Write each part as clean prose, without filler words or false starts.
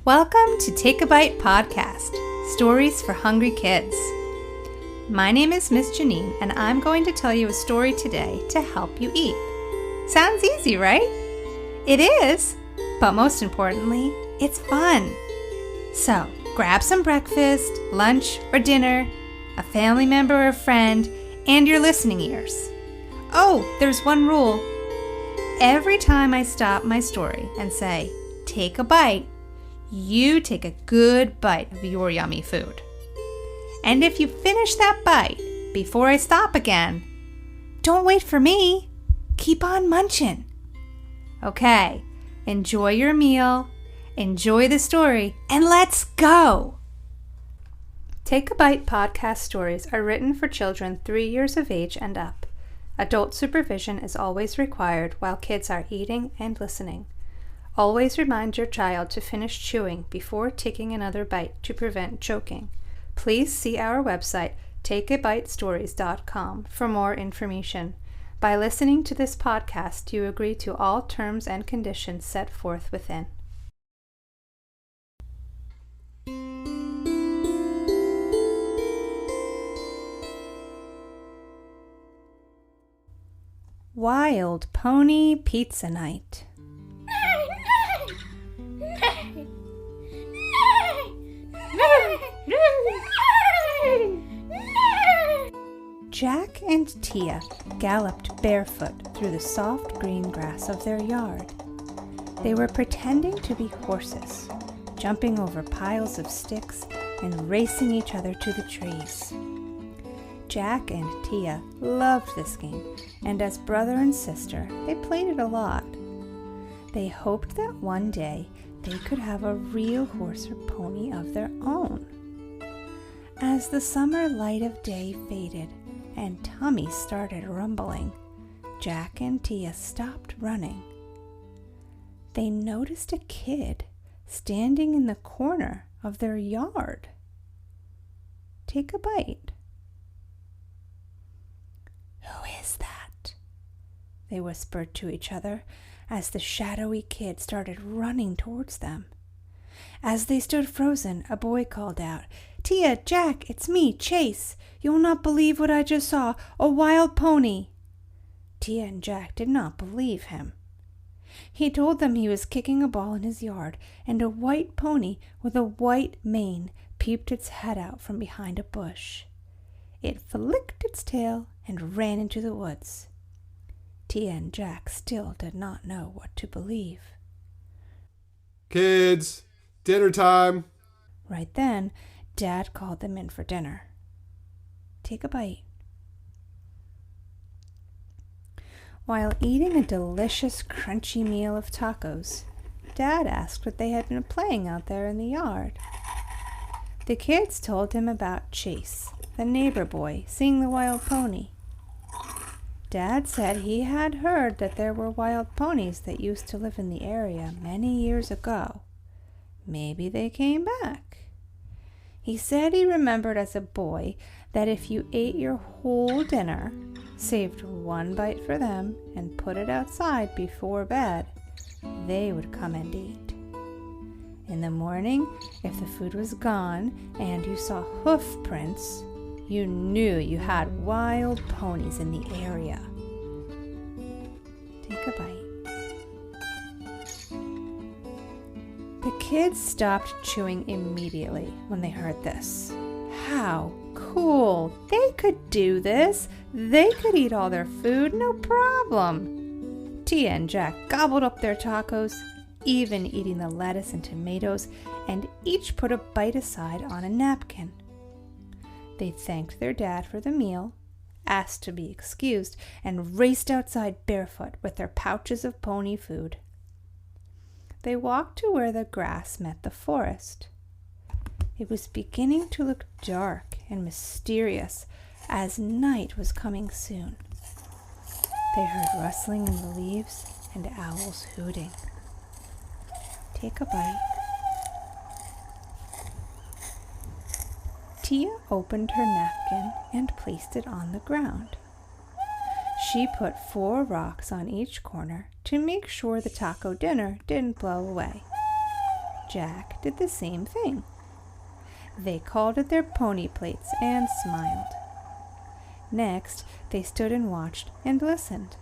Welcome to Take a Bite Podcast, Stories for Hungry Kids. My name is Miss Janine, and I'm going to tell you a story today to help you eat. Sounds easy, right? It is, but most importantly, it's fun. So, grab some breakfast, lunch, or dinner, a family member or friend, and your listening ears. Oh, there's one rule. Every time I stop my story and say, take a bite, you take a good bite of your yummy food. And if you finish that bite before I stop again, don't wait for me. Keep on munching. Okay, enjoy your meal, enjoy the story, and let's go. Take a Bite podcast stories are written for children 3 years of age and up. Adult supervision is always required while kids are eating and listening. Always remind your child to finish chewing before taking another bite to prevent choking. Please see our website, takeabitestories.com, for more information. By listening to this podcast, you agree to all terms and conditions set forth within. Wild Pony Pizza Night. Jack and Tia galloped barefoot through the soft green grass of their yard. They were pretending to be horses, jumping over piles of sticks and racing each other to the trees. Jack and Tia loved this game, and as brother and sister, they played it a lot. They hoped that one day they could have a real horse or pony of their own. As the summer light of day faded and tummies started rumbling, Jack and Tia stopped running. They noticed a kid standing in the corner of their yard. Take a bite. Who is that? They whispered to each other as the shadowy kid started running towards them. As they stood frozen, a boy called out, "Tia, Jack, it's me, Chase. You'll not believe what I just saw, a wild pony." Tia and Jack did not believe him. He told them he was kicking a ball in his yard, and a white pony with a white mane peeped its head out from behind a bush. It flicked its tail and ran into the woods. Tia and Jack still did not know what to believe. "Kids, dinner time." Right then, Dad called them in for dinner. Take a bite. While eating a delicious, crunchy meal of tacos, Dad asked what they had been playing out there in the yard. The kids told him about Chase, the neighbor boy, seeing the wild pony. Dad said he had heard that there were wild ponies that used to live in the area many years ago. Maybe they came back. He said he remembered as a boy that if you ate your whole dinner, saved one bite for them, and put it outside before bed, they would come and eat. In the morning, if the food was gone and you saw hoof prints, you knew you had wild ponies in the area. Take a bite. The kids stopped chewing immediately when they heard this. How cool! They could do this! They could eat all their food, no problem! Tia and Jack gobbled up their tacos, even eating the lettuce and tomatoes, and each put a bite aside on a napkin. They thanked their dad for the meal, asked to be excused, and raced outside barefoot with their pouches of pony food. They walked to where the grass met the forest. It was beginning to look dark and mysterious as night was coming soon. They heard rustling in the leaves and owls hooting. Take a bite. Tia opened her napkin and placed it on the ground. She put 4 rocks on each corner to make sure the taco dinner didn't blow away. Jack did the same thing. They called at their pony plates and smiled. Next, they stood and watched and listened.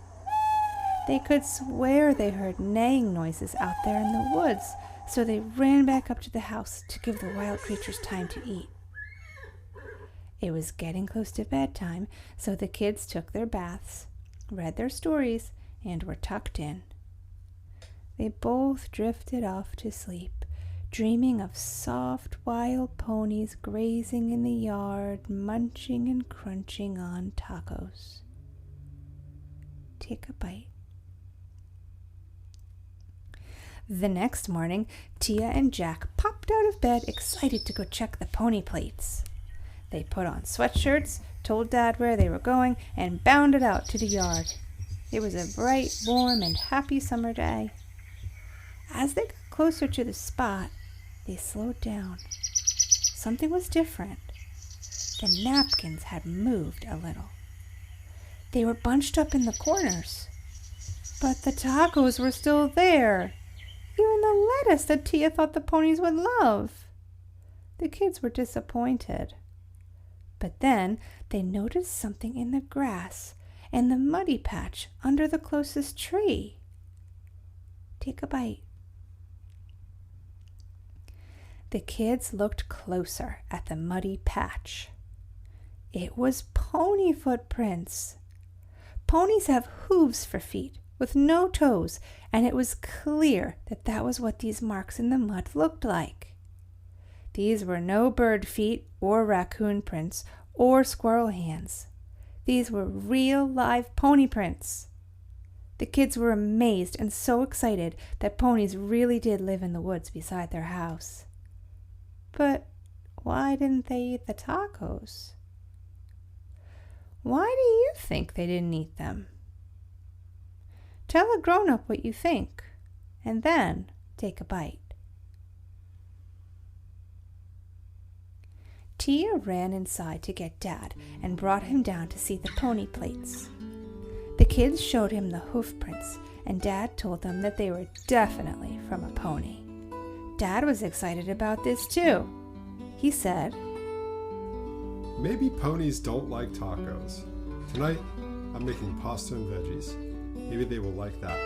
They could swear they heard neighing noises out there in the woods, so they ran back up to the house to give the wild creatures time to eat. It was getting close to bedtime, so the kids took their baths, read their stories, and were tucked in. They both drifted off to sleep, dreaming of soft wild ponies grazing in the yard, munching and crunching on tacos. Take a bite. The next morning, Tia and Jack popped out of bed, excited to go check the pony plates. They put on sweatshirts, told Dad where they were going, and bounded out to the yard. It was a bright, warm, and happy summer day. As they got closer to the spot, they slowed down. Something was different. The napkins had moved a little. They were bunched up in the corners. But the tacos were still there. Even the lettuce that Tia thought the ponies would love. The kids were disappointed. But then they noticed something in the grass and the muddy patch under the closest tree. Take a bite. The kids looked closer at the muddy patch. It was pony footprints. Ponies have hooves for feet with no toes, and it was clear that that was what these marks in the mud looked like. These were no bird feet or raccoon prints or squirrel hands. These were real live pony prints. The kids were amazed and so excited that ponies really did live in the woods beside their house. But why didn't they eat the tacos? Why do you think they didn't eat them? Tell a grown-up what you think, and then take a bite. Tia ran inside to get Dad and brought him down to see the pony plates. The kids showed him the hoof prints, and Dad told them that they were definitely from a pony. Dad was excited about this too. He said, Maybe ponies don't like tacos. Tonight, I'm making pasta and veggies. Maybe they will like that.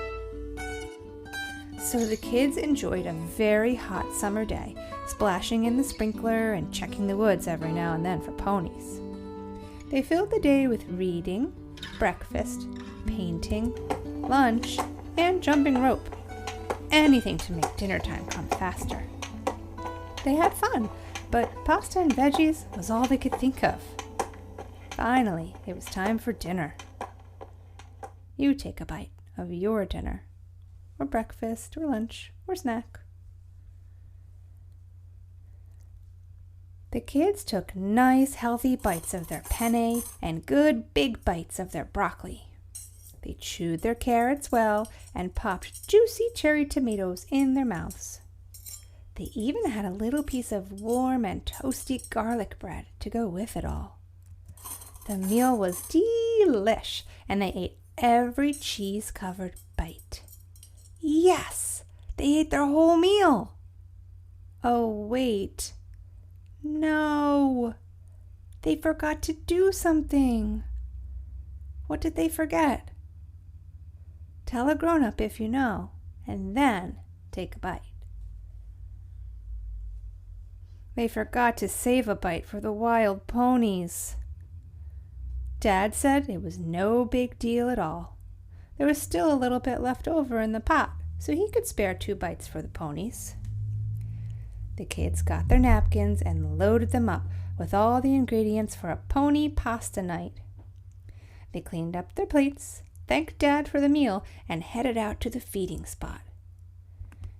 So the kids enjoyed a very hot summer day, splashing in the sprinkler and checking the woods every now and then for ponies. They filled the day with reading, breakfast, painting, lunch, and jumping rope. Anything to make dinner time come faster. They had fun, but pasta and veggies was all they could think of. Finally, it was time for dinner. You take a bite of your dinner, or breakfast, or lunch, or snack. The kids took nice, healthy bites of their penne and good big bites of their broccoli. They chewed their carrots well and popped juicy cherry tomatoes in their mouths. They even had a little piece of warm and toasty garlic bread to go with it all. The meal was delish, and they ate every cheese-covered bite. Yes, they ate their whole meal. Oh, wait. No, they forgot to do something. What did they forget? Tell a grown-up if you know, and then take a bite. They forgot to save a bite for the wild ponies. Dad said it was no big deal at all. There was still a little bit left over in the pot, so he could spare 2 bites for the ponies. The kids got their napkins and loaded them up with all the ingredients for a pony pasta night. They cleaned up their plates, thanked Dad for the meal, and headed out to the feeding spot.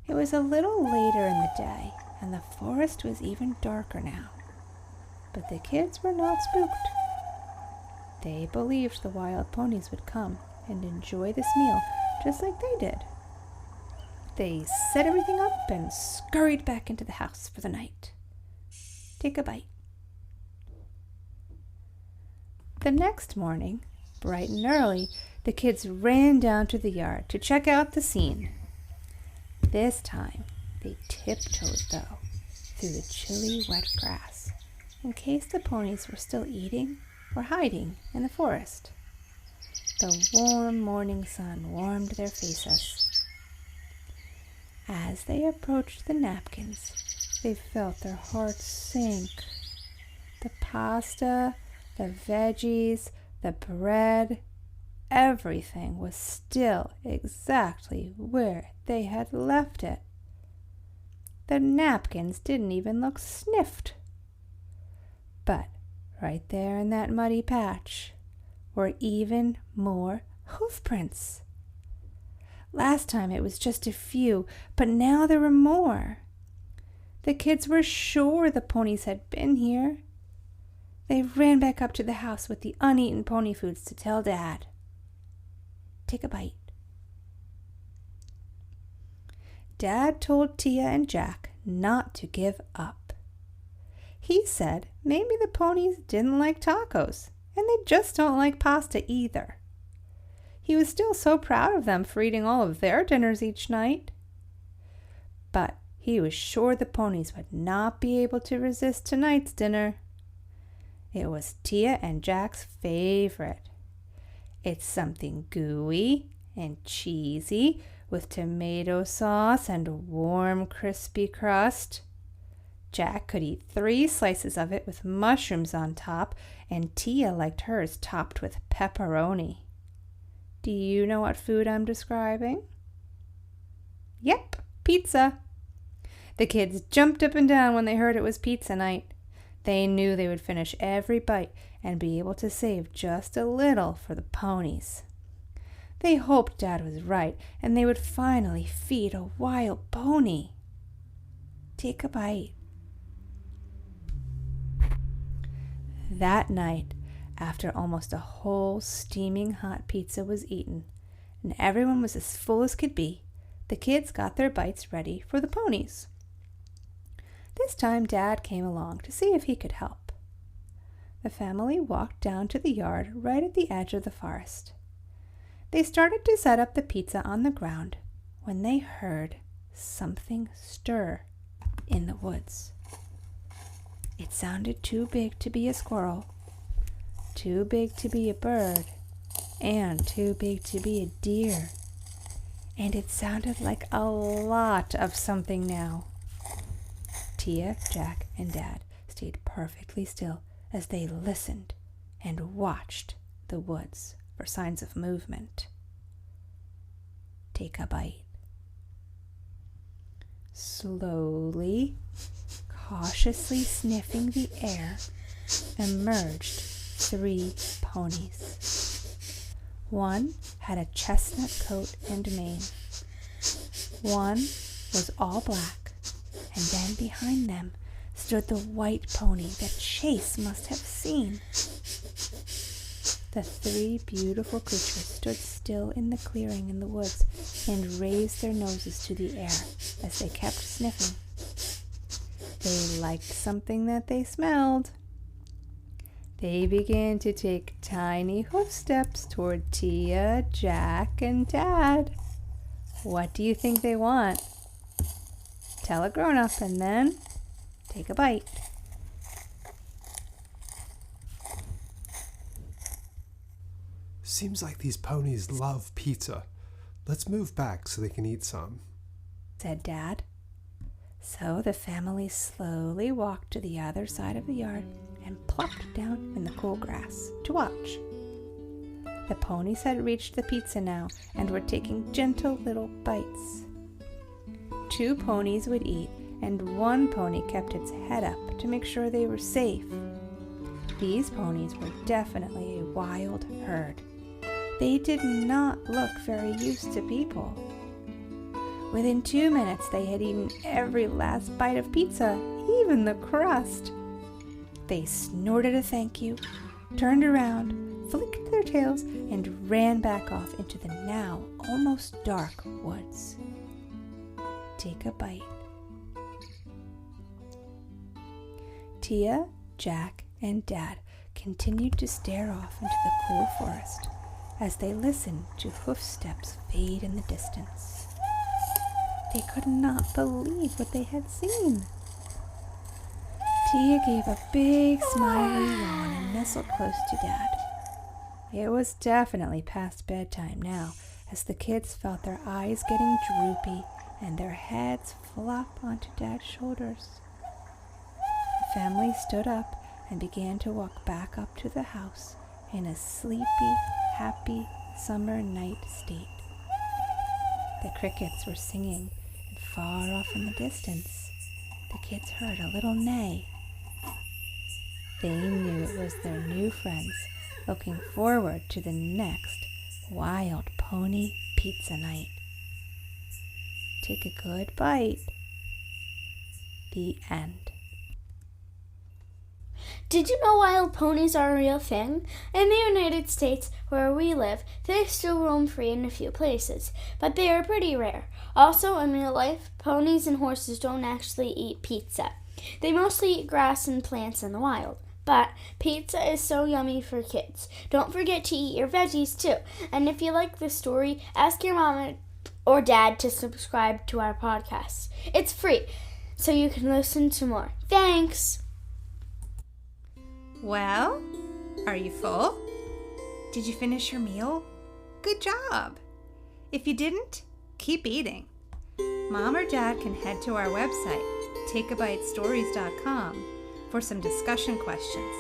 It was a little later in the day, and the forest was even darker now. But the kids were not spooked. They believed the wild ponies would come and enjoy this meal just like they did. They set everything up and scurried back into the house for the night. Take a bite. The next morning, bright and early, the kids ran down to the yard to check out the scene. This time, They tiptoed, though, through the chilly, wet grass, in case the ponies were still eating or hiding in the forest. The warm morning sun warmed their faces. As they approached the napkins, they felt their hearts sink. The pasta, the veggies, the bread, everything was still exactly where they had left it. The napkins didn't even look sniffed. But right there in that muddy patch were even more hoof prints. Last time it was just a few, but now there were more. The kids were sure the ponies had been here. They ran back up to the house with the uneaten pony foods to tell Dad. Take a bite. Dad told Tia and Jack not to give up. He said maybe the ponies didn't like tacos, and they just don't like pasta either. He was still so proud of them for eating all of their dinners each night. But he was sure the ponies would not be able to resist tonight's dinner. It was Tia and Jack's favorite. It's something gooey and cheesy with tomato sauce and warm, crispy crust. Jack could eat 3 slices of it with mushrooms on top, and Tia liked hers topped with pepperoni. Do you know what food I'm describing? Yep, pizza. The kids jumped up and down when they heard it was pizza night. They knew they would finish every bite and be able to save just a little for the ponies. They hoped Dad was right and they would finally feed a wild pony. Take a bite. That night, after almost a whole steaming hot pizza was eaten, and everyone was as full as could be, the kids got their bites ready for the ponies. This time Dad came along to see if he could help. The family walked down to the yard right at the edge of the forest. They started to set up the pizza on the ground when they heard something stir in the woods. It sounded too big to be a squirrel, too big to be a bird, and too big to be a deer. And it sounded like a lot of something now. Tia, Jack, and Dad stayed perfectly still as they listened and watched the woods for signs of movement. Take a bite. Slowly, cautiously sniffing the air, emerged 3 ponies. One had a chestnut coat and mane. One was all black, and then behind them stood the white pony that Chase must have seen. The 3 beautiful creatures stood still in the clearing in the woods and raised their noses to the air as they kept sniffing. They liked something that they smelled. They began to take tiny hoof steps toward Tia, Jack, and Dad. What do you think they want? Tell a grown-up and then take a bite. Seems like these ponies love pizza. Let's move back so they can eat some, said Dad. So the family slowly walked to the other side of the yard and plopped down in the cool grass to watch. The ponies had reached the pizza now and were taking gentle little bites. 2 ponies would eat, and 1 pony kept its head up to make sure they were safe. These ponies were definitely a wild herd. They did not look very used to people. Within 2 minutes, they had eaten every last bite of pizza, even the crust. They snorted a thank you, turned around, flicked their tails, and ran back off into the now almost dark woods. Take a bite. Tia, Jack, and Dad continued to stare off into the cool forest as they listened to hoof steps fade in the distance. They could not believe what they had seen. Tia gave a big smiley yawn and nestled close to Dad. It was definitely past bedtime now, as the kids felt their eyes getting droopy and their heads flop onto Dad's shoulders. The family stood up and began to walk back up to the house in a sleepy, happy summer night state. The crickets were singing, and far off in the distance, the kids heard a little neigh. They knew it was their new friends looking forward to the next Wild Pony Pizza Night. Take a good bite. The end. Did you know wild ponies are a real thing? In the United States, where we live, they still roam free in a few places, but they are pretty rare. Also, in real life, ponies and horses don't actually eat pizza. They mostly eat grass and plants in the wild. But pizza is so yummy for kids. Don't forget to eat your veggies too. And if you like this story, ask your mom or dad to subscribe to our podcast. It's free, so you can listen to more. Thanks! Well, are you full? Did you finish your meal? Good job! If you keep eating. Mom or Dad can head to our website, takeabitestories.com, for some discussion questions.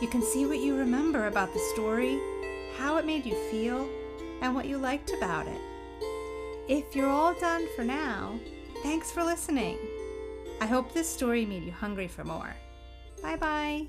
You can see what you remember about the story, how it made you feel, and what you liked about it. If you're all done for now, thanks for listening. I hope this story made you hungry for more. Bye-bye.